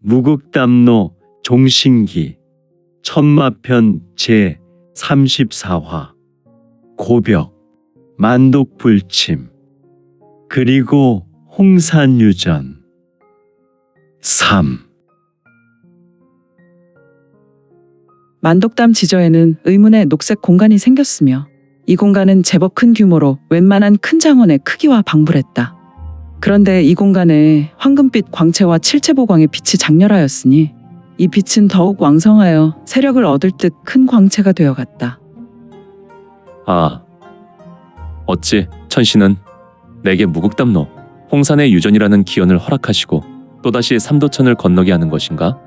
무극담노 종신기 천마편 제34화 고벽 만독불침 그리고 홍산유전 3. 만독담 지저에는 의문의 녹색 공간이 생겼으며 이 공간은 제법 큰 규모로 웬만한 큰 장원의 크기와 방불했다. 그런데 이 공간에 황금빛 광채와 칠채보광의 빛이 장렬하였으니 이 빛은 더욱 왕성하여 세력을 얻을 듯 큰 광채가 되어갔다. 아, 어찌 천신은 내게 무극담노 홍산의 유전이라는 기원을 허락하시고 또다시 삼도천을 건너게 하는 것인가?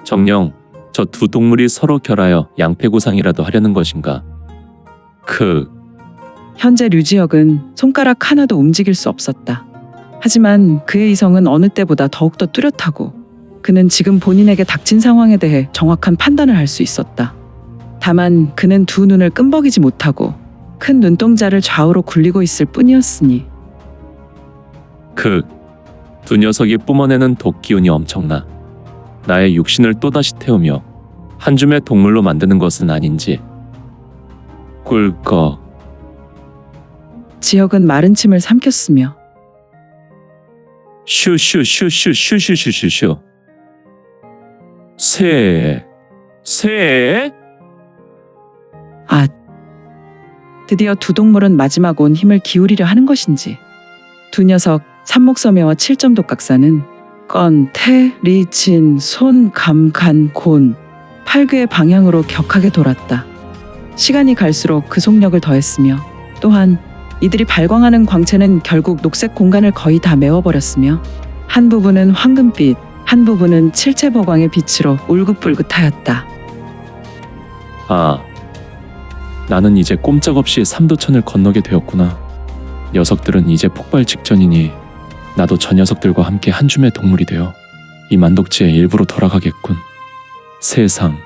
정녕 저 두 동물이 서로 결하여 양패구상이라도 하려는 것인가? 현재 류지혁은 손가락 하나도 움직일 수 없었다. 하지만 그의 이성은 어느 때보다 더욱더 뚜렷하고 그는 지금 본인에게 닥친 상황에 대해 정확한 판단을 할 수 있었다. 다만 그는 두 눈을 끔벅이지 못하고 큰 눈동자를 좌우로 굴리고 있을 뿐이었으니 두 녀석이 뿜어내는 독기운이 엄청나 나의 육신을 또다시 태우며 한 줌의 동물로 만드는 것은 아닌지. 꿀꺽. 지혁은 마른 침을 삼켰으며 슈슈슈슈슈슈슈슈슈. 새. 아, 드디어 두 동물은 마지막 온 힘을 기울이려 하는 것인지. 두 녀석 삼목섬유와 칠점독각사는 건, 태, 리, 진, 손, 감, 간, 곤 8괴의 방향으로 격하게 돌았다. 시간이 갈수록 그 속력을 더했으며 또한 이들이 발광하는 광채는 결국 녹색 공간을 거의 다 메워버렸으며 한 부분은 황금빛, 한 부분은 칠채보광의 빛으로 울긋불긋하였다. 아, 나는 이제 꼼짝없이 삼도천을 건너게 되었구나. 녀석들은 이제 폭발 직전이니 나도 저 녀석들과 함께 한 줌의 동물이 되어 이 만독지의 일부로 돌아가겠군. 세상.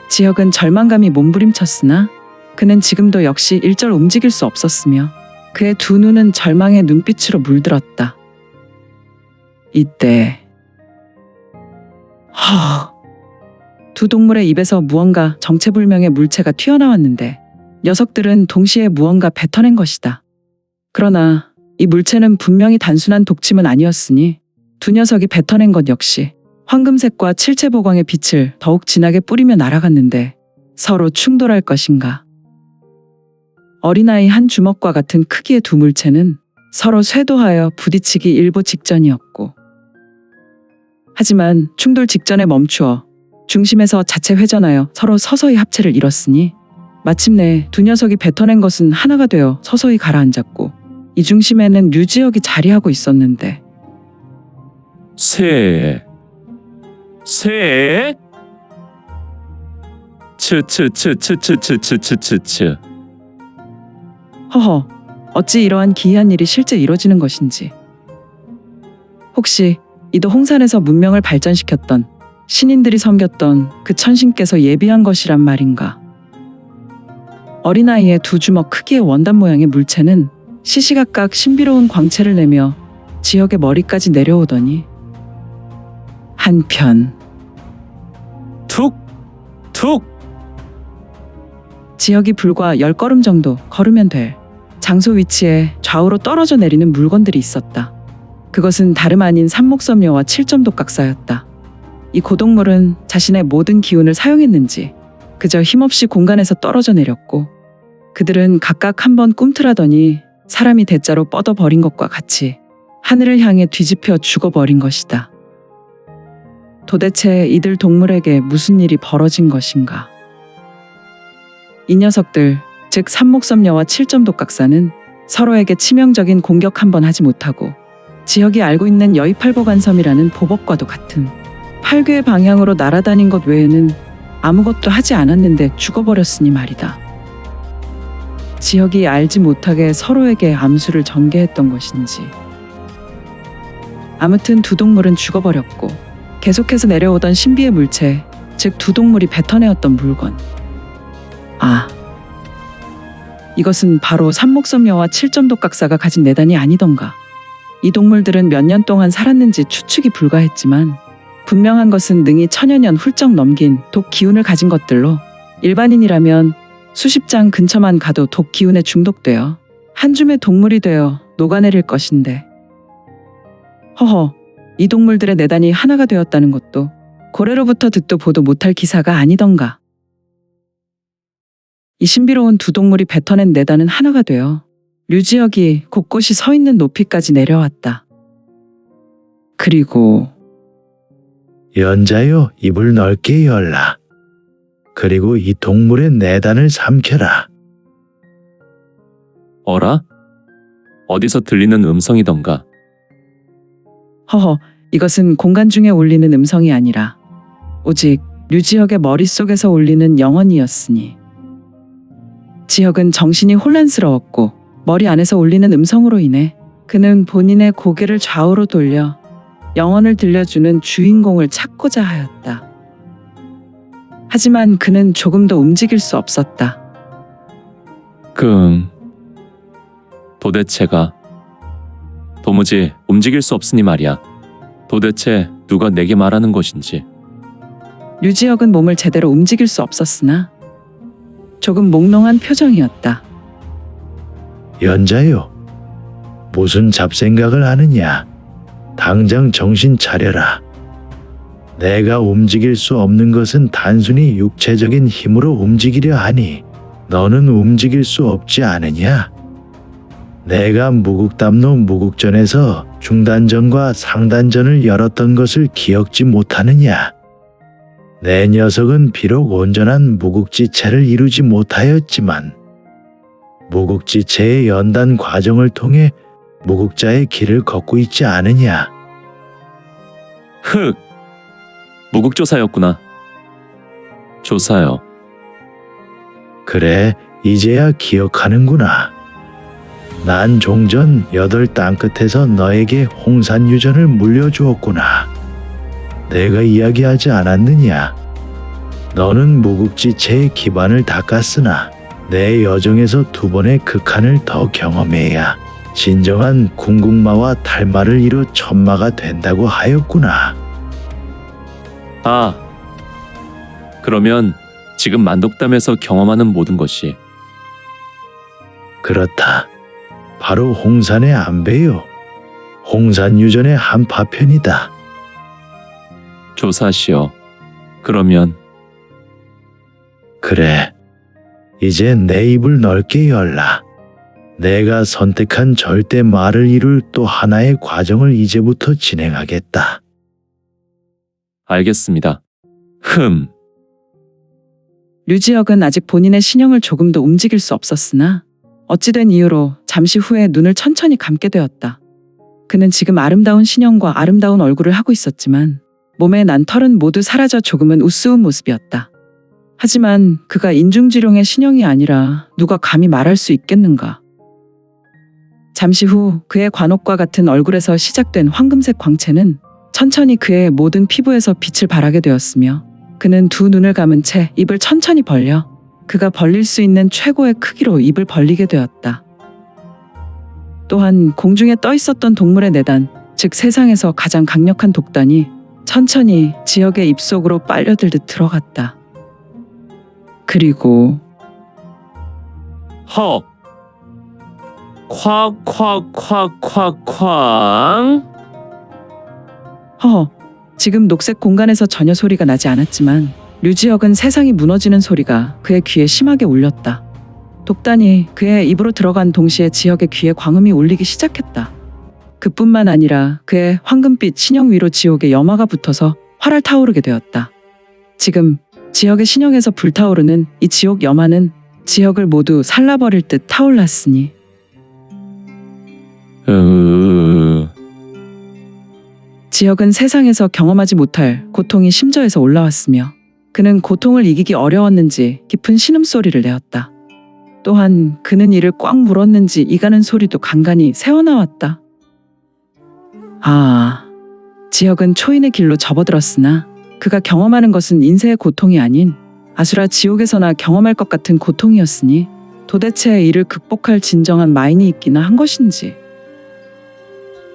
지혁은 절망감이 몸부림쳤으나 그는 지금도 역시 일절 움직일 수 없었으며 그의 두 눈은 절망의 눈빛으로 물들었다. 이때 두 동물의 입에서 무언가 정체불명의 물체가 튀어나왔는데 녀석들은 동시에 무언가 뱉어낸 것이다. 그러나 이 물체는 분명히 단순한 독침은 아니었으니 두 녀석이 뱉어낸 것 역시 황금색과 칠채보광의 빛을 더욱 진하게 뿌리며 날아갔는데 서로 충돌할 것인가. 어린아이 한 주먹과 같은 크기의 두 물체는 서로 쇄도하여 부딪히기 일보 직전이었고 하지만 충돌 직전에 멈추어 중심에서 자체 회전하여 서로 서서히 합체를 이뤘으니 마침내 두 녀석이 뱉어낸 것은 하나가 되어 서서히 가라앉았고 이 중심에는 류지혁이 자리하고 있었는데 새. 츠츠츠츠츠츠츠츠츠츠. 허허, 어찌 이러한 기이한 일이 실제 이뤄지는 것인지. 혹시 이도 홍산에서 문명을 발전시켰던 신인들이 섬겼던 그 천신께서 예비한 것이란 말인가. 어린아이의 두 주먹 크기의 원단 모양의 물체는 시시각각 신비로운 광채를 내며 지혁의 머리까지 내려오더니 한편 툭! 지혁이 불과 10걸음 정도 걸으면 될 장소 위치에 좌우로 떨어져 내리는 물건들이 있었다. 그것은 다름 아닌 삼목섬유와 칠점독각사였다. 이 고동물은 자신의 모든 기운을 사용했는지 그저 힘없이 공간에서 떨어져 내렸고 그들은 각각 한번 꿈틀하더니 사람이 대자로 뻗어버린 것과 같이 하늘을 향해 뒤집혀 죽어버린 것이다. 도대체 이들 동물에게 무슨 일이 벌어진 것인가? 이 녀석들, 즉 삼목섬유와 칠점독각사는 서로에게 치명적인 공격 한 번 하지 못하고 지혁이 알고 있는 여의팔보관섬이라는 보법과도 같은 8괴의 방향으로 날아다닌 것 외에는 아무것도 하지 않았는데 죽어버렸으니 말이다. 지혁이 알지 못하게 서로에게 암수를 전개했던 것인지. 아무튼 두 동물은 죽어버렸고 계속해서 내려오던 신비의 물체, 즉 두 동물이 뱉어내었던 물건. 아, 이것은 바로 삼목섬유와 칠점독각사가 가진 내단이 아니던가. 이 동물들은 몇 년 동안 살았는지 추측이 불가했지만 분명한 것은 능이 천여 년 훌쩍 넘긴 독 기운을 가진 것들로 일반인이라면 수십 장 근처만 가도 독 기운에 중독되어 한 줌의 동물이 되어 녹아내릴 것인데 허허, 이 동물들의 내단이 하나가 되었다는 것도 고래로부터 듣도 보도 못할 기사가 아니던가. 이 신비로운 두 동물이 뱉어낸 내단은 하나가 되어 류지혁이 곳곳이 서 있는 높이까지 내려왔다. 그리고 연자여, 입을 넓게 열라. 그리고 이 동물의 내단을 삼켜라. 어라? 어디서 들리는 음성이던가. 허허, 이것은 공간 중에 울리는 음성이 아니라 오직 류지혁의 머릿속에서 울리는 영혼이었으니. 지혁은 정신이 혼란스러웠고 머리 안에서 울리는 음성으로 인해 그는 본인의 고개를 좌우로 돌려 영혼을 들려주는 주인공을 찾고자 하였다. 하지만 그는 조금도 움직일 수 없었다. 도대체가 도무지 움직일 수 없으니 말이야. 도대체 누가 내게 말하는 것인지. 류지혁은 몸을 제대로 움직일 수 없었으나 조금 몽롱한 표정이었다. 연자여, 무슨 잡생각을 하느냐? 당장 정신 차려라. 내가 움직일 수 없는 것은 단순히 육체적인 힘으로 움직이려 하니 너는 움직일 수 없지 않으냐? 내가 무국담로 무국전에서 중단전과 상단전을 열었던 것을 기억지 못하느냐? 내 녀석은 비록 온전한 무국지체를 이루지 못하였지만 무국지체의 연단 과정을 통해 무국자의 길을 걷고 있지 않으냐? 흑! 무국조사였구나. 조사요. 그래, 이제야 기억하는구나. 난 종전 8땅 끝에서 너에게 홍산유전을 물려주었구나. 내가 이야기하지 않았느냐? 너는 무국지체의 기반을 닦았으나 내 여정에서 2번의 극한을 더 경험해야 진정한 궁극마와 탈마를 이루 천마가 된다고 하였구나. 아, 그러면 지금 만독담에서 경험하는 모든 것이 그렇다. 바로 홍산의 안배요. 홍산유전의 한 파편이다. 조사시여. 그러면 그래. 이제 내 입을 넓게 열라. 내가 선택한 절대 말을 이룰 또 하나의 과정을 이제부터 진행하겠다. 알겠습니다. 류지혁은 아직 본인의 신형을 조금도 움직일 수 없었으나 어찌된 이유로 잠시 후에 눈을 천천히 감게 되었다. 그는 지금 아름다운 신형과 아름다운 얼굴을 하고 있었지만 몸에 난 털은 모두 사라져 조금은 우스운 모습이었다. 하지만 그가 인중지룡의 신형이 아니라 누가 감히 말할 수 있겠는가. 잠시 후 그의 관옥과 같은 얼굴에서 시작된 황금색 광채는 천천히 그의 모든 피부에서 빛을 발하게 되었으며 그는 두 눈을 감은 채 입을 천천히 벌려 그가 벌릴 수 있는 최고의 크기로 입을 벌리게 되었다. 또한 공중에 떠 있었던 동물의 내단, 즉 세상에서 가장 강력한 독단이 천천히 지역의 입속으로 빨려들듯 들어갔다. 그리고 헉! 콱콱콱콱쾅! 허허, 지금 녹색 공간에서 전혀 소리가 나지 않았지만 류지혁은 세상이 무너지는 소리가 그의 귀에 심하게 울렸다. 독단이 그의 입으로 들어간 동시에 지혁의 귀에 광음이 울리기 시작했다. 그뿐만 아니라 그의 황금빛 신형 위로 지옥의 염화가 붙어서 활활 타오르게 되었다. 지금 지혁의 신형에서 불타오르는 이 지옥 염화는 지혁을 모두 살라버릴 듯 타올랐으니 지혁은 세상에서 경험하지 못할 고통이 심저에서 올라왔으며 그는 고통을 이기기 어려웠는지 깊은 신음소리를 내었다. 또한 그는 이를 꽉 물었는지 이가는 소리도 간간히 새어나왔다. 아, 지혁은 초인의 길로 접어들었으나 그가 경험하는 것은 인세의 고통이 아닌 아수라 지옥에서나 경험할 것 같은 고통이었으니 도대체 이를 극복할 진정한 마인이 있기나 한 것인지.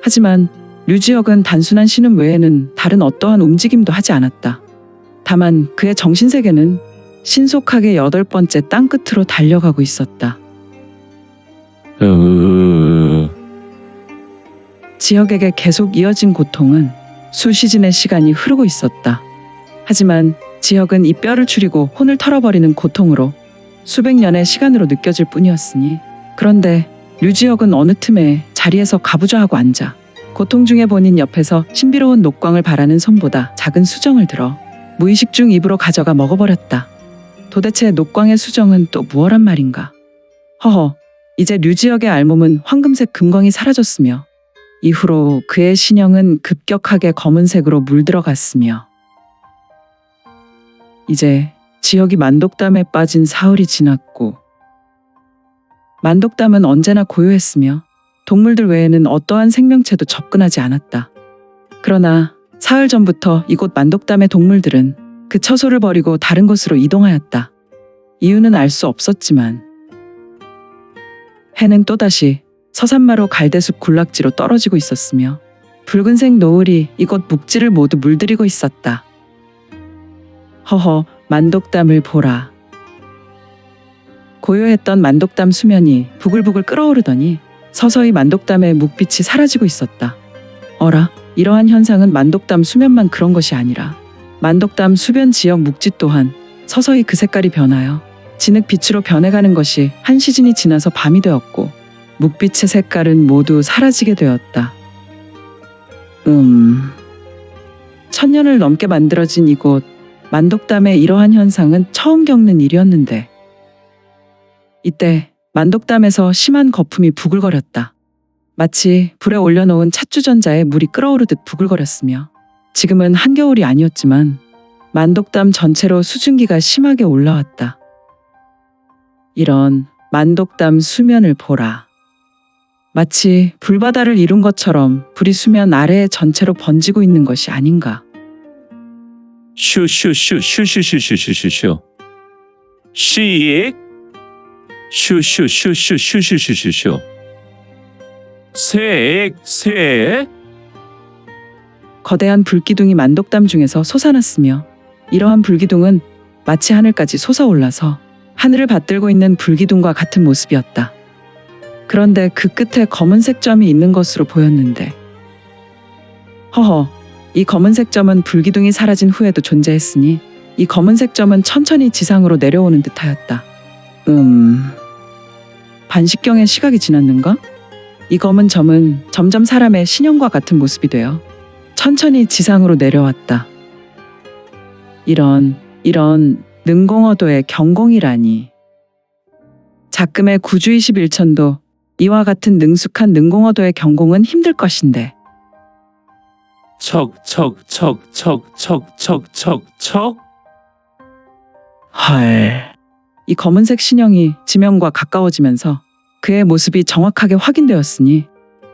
하지만 류지혁은 단순한 신음 외에는 다른 어떠한 움직임도 하지 않았다. 다만 그의 정신세계는 신속하게 8번째 땅끝으로 달려가고 있었다. 지혁에게 계속 이어진 고통은 수시즌의 시간이 흐르고 있었다. 하지만 지혁은 이 뼈를 추리고 혼을 털어버리는 고통으로 수백 년의 시간으로 느껴질 뿐이었으니, 그런데 류지혁은 어느 틈에 자리에서 가부좌하고 앉아 고통 중에 본인 옆에서 신비로운 녹광을 바라는 손보다 작은 수정을 들어 무의식 중 입으로 가져가 먹어버렸다. 도대체 녹광의 수정은 또 무엇란 말인가? 허허, 이제 류지혁의 알몸은 황금색 금광이 사라졌으며 이후로 그의 신형은 급격하게 검은색으로 물들어갔으며, 이제 지혁이 만독담에 빠진 사흘이 지났고, 만독담은 언제나 고요했으며 동물들 외에는 어떠한 생명체도 접근하지 않았다. 그러나 사흘 전부터 이곳 만독담의 동물들은 그 처소를 버리고 다른 곳으로 이동하였다. 이유는 알 수 없었지만 해는 또다시 서산마루 갈대숲 군락지로 떨어지고 있었으며 붉은색 노을이 이곳 묵지를 모두 물들이고 있었다. 허허, 만독담을 보라. 고요했던 만독담 수면이 부글부글 끓어오르더니 서서히 만독담의 묵빛이 사라지고 있었다. 어라, 이러한 현상은 만독담 수면만 그런 것이 아니라 만독담 수변 지역 묵지 또한 서서히 그 색깔이 변하여 진흙빛으로 변해가는 것이 한 시즌이 지나서 밤이 되었고, 묵빛의 색깔은 모두 사라지게 되었다. 1000년을 넘게 만들어진 이곳 만독담의 이러한 현상은 처음 겪는 일이었는데, 이때 만독담에서 심한 거품이 부글거렸다. 마치 불에 올려놓은 찻주전자에 물이 끓어오르듯 부글거렸으며, 지금은 한겨울이 아니었지만 만독담 전체로 수증기가 심하게 올라왔다. 이런 만독담 수면을 보라. 마치 불바다를 이룬 것처럼 불이 수면 아래에 전체로 번지고 있는 것이 아닌가. 슈슈슈슈슈슈슈슈슈슈 시익 슈슈슈슈슈슈슈슈슈 색 거대한 불기둥이 만독담 중에서 솟아났으며, 이러한 불기둥은 마치 하늘까지 솟아올라서 하늘을 받들고 있는 불기둥과 같은 모습이었다. 그런데 그 끝에 검은색 점이 있는 것으로 보였는데, 허허, 이 검은색 점은 불기둥이 사라진 후에도 존재했으니 이 검은색 점은 천천히 지상으로 내려오는 듯하였다. 반식경의 시각이 지났는가? 이 검은 점은 점점 사람의 신형과 같은 모습이 되어 천천히 지상으로 내려왔다. 이런 능공어도의 경공이라니. 작금의 구주 21천도 이와 같은 능숙한 능공어도의 경공은 힘들 것인데. 척척척척척척척척 헐. 이 검은색 신형이 지면과 가까워지면서 그의 모습이 정확하게 확인되었으니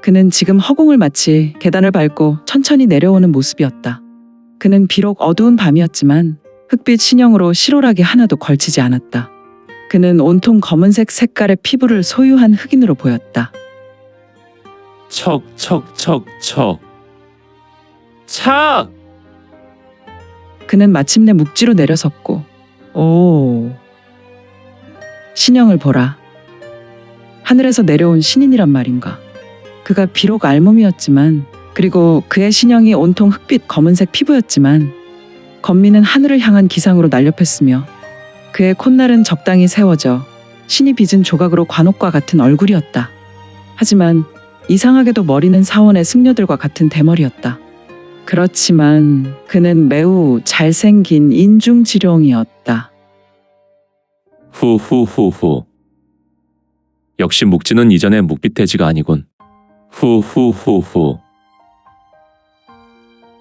그는 지금 허공을 마치 계단을 밟고 천천히 내려오는 모습이었다. 그는 비록 어두운 밤이었지만 흑빛 신형으로 실오락이 하나도 걸치지 않았다. 그는 온통 검은색 색깔의 피부를 소유한 흑인으로 보였다. 척척척척 착 그는 마침내 묵지로 내려섰고, 오, 신형을 보라. 하늘에서 내려온 신인이란 말인가. 그가 비록 알몸이었지만, 그리고 그의 신형이 온통 흑빛 검은색 피부였지만 건미는 하늘을 향한 기상으로 날렵했으며 그의 콧날은 적당히 세워져 신이 빚은 조각으로 관옥과 같은 얼굴이었다. 하지만 이상하게도 머리는 사원의 승려들과 같은 대머리였다. 그렇지만 그는 매우 잘생긴 인중지룡이었다. 후후후후 역시 묵지는 이전의 묵빛돼지가 아니군. 후후후후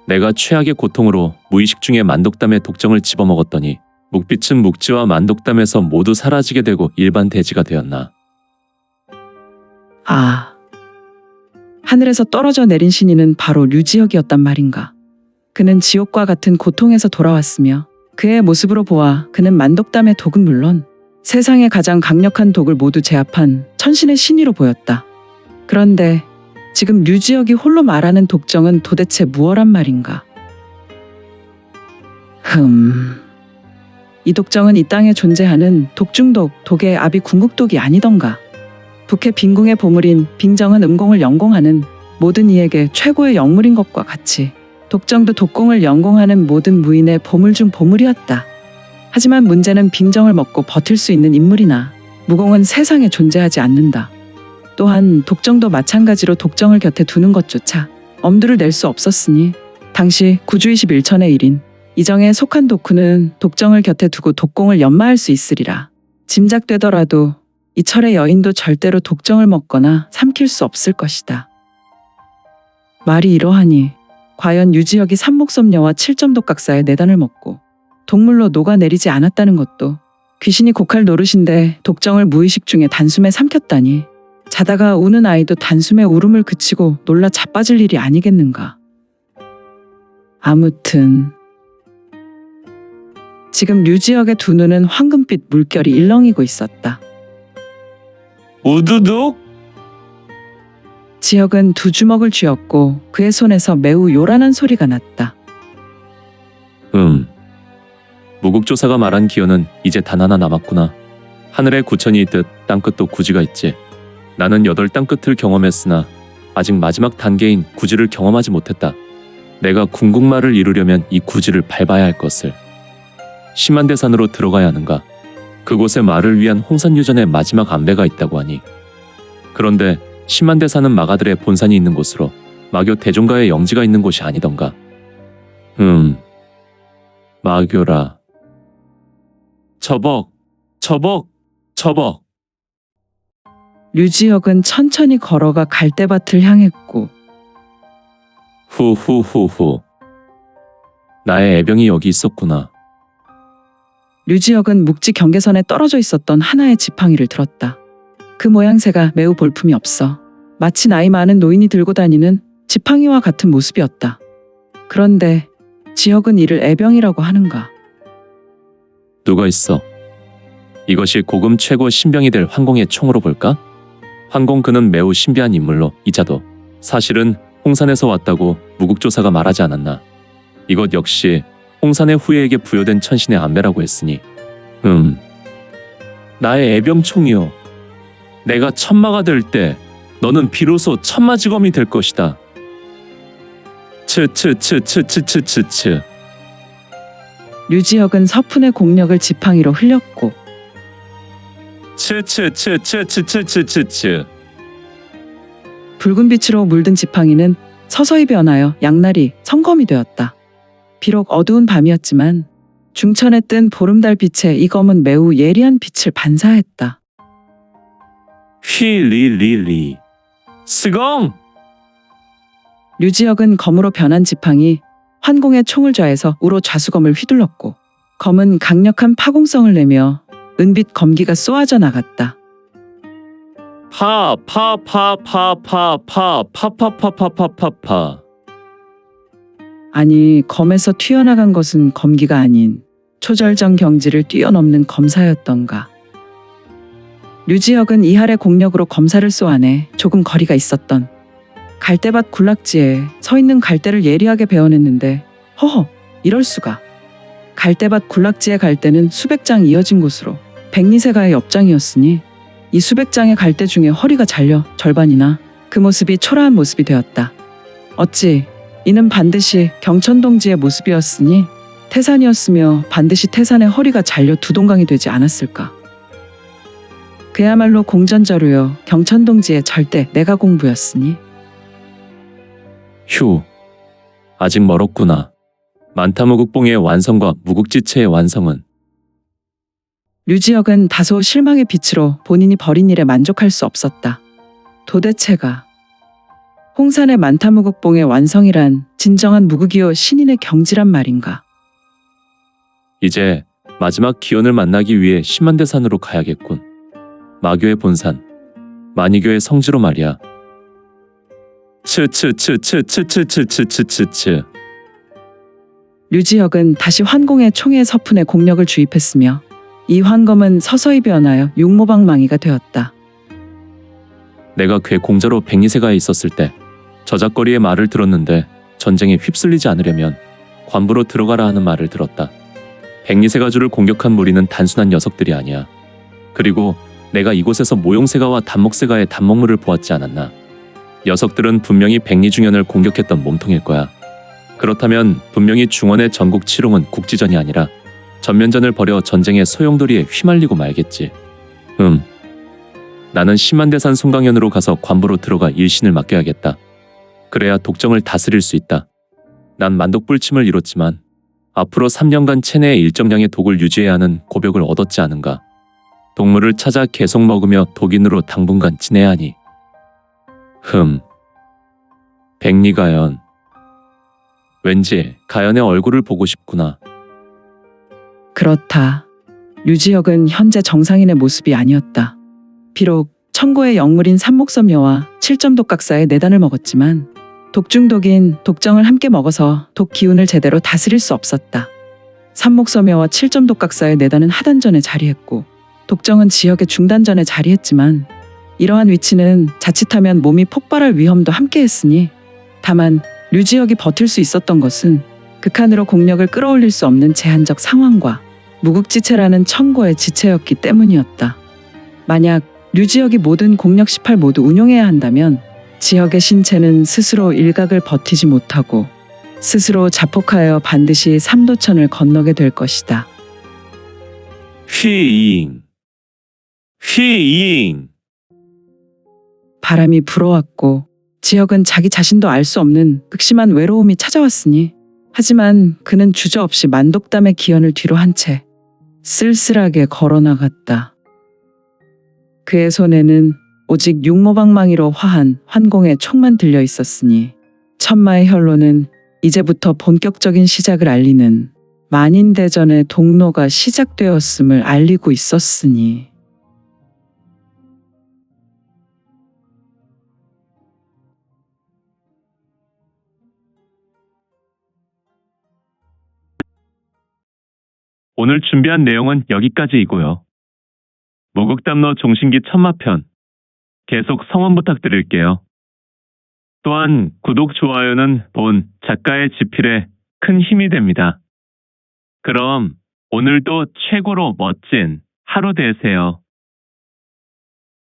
내가 최악의 고통으로 무의식 중에 만독담의 독정을 집어먹었더니 묵빛은 묵지와 만독담에서 모두 사라지게 되고 일반 돼지가 되었나. 아, 하늘에서 떨어져 내린 신인은 바로 류지혁이었단 말인가. 그는 지옥과 같은 고통에서 돌아왔으며 그의 모습으로 보아 그는 만독담의 독은 물론 세상의 가장 강력한 독을 모두 제압한 천신의 신이로 보였다. 그런데 지금 류지혁이 홀로 말하는 독정은 도대체 무엇란 말인가? 이 독정은 이 땅에 존재하는 독중독, 독의 아비 궁극독이 아니던가. 북해 빈궁의 보물인 빙정은 음공을 연공하는 모든 이에게 최고의 영물인 것과 같이 독정도 독공을 연공하는 모든 무인의 보물 중 보물이었다. 하지만 문제는 빙정을 먹고 버틸 수 있는 인물이나 무공은 세상에 존재하지 않는다. 또한 독정도 마찬가지로 독정을 곁에 두는 것조차 엄두를 낼 수 없었으니 당시 구주 21천의 일인 이정에 속한 독후는 독정을 곁에 두고 독공을 연마할 수 있으리라. 짐작되더라도 이 철의 여인도 절대로 독정을 먹거나 삼킬 수 없을 것이다. 말이 이러하니 과연 유지혁이 삼목섬녀와 7점독각사의 내단을 먹고 동물로 녹아내리지 않았다는 것도 귀신이 곡할 노릇인데 독정을 무의식 중에 단숨에 삼켰다니 자다가 우는 아이도 단숨에 울음을 그치고 놀라 자빠질 일이 아니겠는가. 아무튼 지금 류지혁의 두 눈은 황금빛 물결이 일렁이고 있었다. 우두둑? 지혁은 두 주먹을 쥐었고 그의 손에서 매우 요란한 소리가 났다. 무국조사가 말한 기어는 이제 단 하나 남았구나. 하늘에 구천이 있듯 땅끝도 구지가 있지. 나는 8땅끝을 경험했으나 아직 마지막 단계인 구지를 경험하지 못했다. 내가 궁극말을 이루려면 이 구지를 밟아야 할 것을. 심한대산으로 들어가야 하는가. 그곳에 말을 위한 홍산유전의 마지막 안배가 있다고 하니. 그런데 심한대산은 마가들의 본산이 있는 곳으로 마교 대종가의 영지가 있는 곳이 아니던가. 마교라. 처벅. 류지혁은 천천히 걸어가 갈대밭을 향했고 후후후후. 나의 애병이 여기 있었구나. 류지혁은 묵지 경계선에 떨어져 있었던 하나의 지팡이를 들었다. 그 모양새가 매우 볼품이 없어 마치 나이 많은 노인이 들고 다니는 지팡이와 같은 모습이었다. 그런데 지혁은 이를 애병이라고 하는가. 누가 있어? 이것이 고금 최고 신병이 될 환공의 총으로 볼까? 환공 그는 매우 신비한 인물로 이자도 사실은 홍산에서 왔다고 무국조사가 말하지 않았나. 이것 역시 홍산의 후예에게 부여된 천신의 안배라고 했으니 나의 애병총이여. 내가 천마가 될 때 너는 비로소 천마지검이 될 것이다. 츠츠츠츠츠츠츠츠. 류지혁은 서푼의 공력을 지팡이로 흘렸고 츠츠츠츠츠츠츠츠. 붉은 빛으로 물든 지팡이는 서서히 변하여 양날이 성검이 되었다. 비록 어두운 밤이었지만 중천에 뜬 보름달 빛에 이 검은 매우 예리한 빛을 반사했다. 휘리리리. 스공! 류지혁은 검으로 변한 지팡이 환공의 총을 좌해서 우로 좌수검을 휘둘렀고 검은 강력한 파공성을 내며 은빛 검기가 쏘아져 나갔다. 파파파파파파파파파파파. 아니, 검에서 튀어나간 것은 검기가 아닌 초절정 경지를 뛰어넘는 검사였던가. 류지혁은 이할의 공력으로 검사를 쏘아내 조금 거리가 있었던 갈대밭 군락지에 서 있는 갈대를 예리하게 베어냈는데 허허, 이럴 수가. 갈대밭 군락지의 갈대는 수백 장 이어진 곳으로 백리세가의 옆장이었으니 이 수백 장의 갈대 중에 허리가 잘려 절반이나 그 모습이 초라한 모습이 되었다. 어찌 이는 반드시 경천동지의 모습이었으니 태산이었으며 반드시 태산의 허리가 잘려 두동강이 되지 않았을까. 그야말로 공전저루여 경천동지의 절대 내가 공부였으니. 휴, 아직 멀었구나. 만타무국봉의 완성과 무국지체의 완성은. 류지혁은 다소 실망의 빛으로 본인이 벌인 일에 만족할 수 없었다. 도대체가 홍산의 만타무국봉의 완성이란 진정한 무국이요 신인의 경지란 말인가. 이제 마지막 기원을 만나기 위해 심한대산으로 가야겠군. 마교의 본산, 만이교의 성지로 말이야. 츠츠츠츠츠츠츠츠츠츠. 류지혁은 다시 환공의 총의 서푼에 공력을 주입했으며 이 환검은 서서히 변하여 육모방망이가 되었다. 내가 괴 공자로 백리세가에 있었을 때 저작거리의 말을 들었는데 전쟁에 휩쓸리지 않으려면 관부로 들어가라 하는 말을 들었다. 백리새가주를 공격한 무리는 단순한 녀석들이 아니야. 그리고 내가 이곳에서 모용새가와 단목새가의 단목물을 보았지 않았나. 녀석들은 분명히 백리중현을 공격했던 몸통일 거야. 그렇다면 분명히 중원의 전국 치롱은 국지전이 아니라 전면전을 벌여 전쟁의 소용돌이에 휘말리고 말겠지. 나는 심한대산 송강현으로 가서 관부로 들어가 일신을 맡겨야겠다. 그래야 독정을 다스릴 수 있다. 난 만독불침을 이뤘지만 앞으로 3년간 체내의 일정량의 독을 유지해야 하는 고벽을 얻었지 않은가. 독물을 찾아 계속 먹으며 독인으로 당분간 지내야 하니. 백리가연. 왠지 가연의 얼굴을 보고 싶구나. 그렇다. 류지혁은 현재 정상인의 모습이 아니었다. 비록 천고의 영물인 삼목섬여와 7점독각사의 내단을 먹었지만 독중독인 독정을 함께 먹어서 독 기운을 제대로 다스릴 수 없었다. 삼목섬여와 7점독각사의 내단은 하단전에 자리했고 독정은 지역의 중단전에 자리했지만 이러한 위치는 자칫하면 몸이 폭발할 위험도 함께했으니 다만 류지혁이 버틸 수 있었던 것은 극한으로 공력을 끌어올릴 수 없는 제한적 상황과 무국지체라는 천고의 지체였기 때문이었다. 만약 류지혁이 모든 공력 18 모두 운용해야 한다면 지역의 신체는 스스로 일각을 버티지 못하고 스스로 자폭하여 반드시 삼도천을 건너게 될 것이다. 휘잉. 바람이 불어왔고 지역은 자기 자신도 알 수 없는 극심한 외로움이 찾아왔으니 하지만 그는 주저없이 만독담의 기연을 뒤로 한 채 쓸쓸하게 걸어나갔다. 그의 손에는 오직 육모방망이로 화한 환공의 총만 들려 있었으니 천마의 혈로는 이제부터 본격적인 시작을 알리는 만인대전의 동로가 시작되었음을 알리고 있었으니. 오늘 준비한 내용은 여기까지이고요. 무국담로 종신기 천마편 계속 성원 부탁드릴게요. 또한 구독, 좋아요는 본 작가의 지필에 큰 힘이 됩니다. 그럼 오늘도 최고로 멋진 하루 되세요.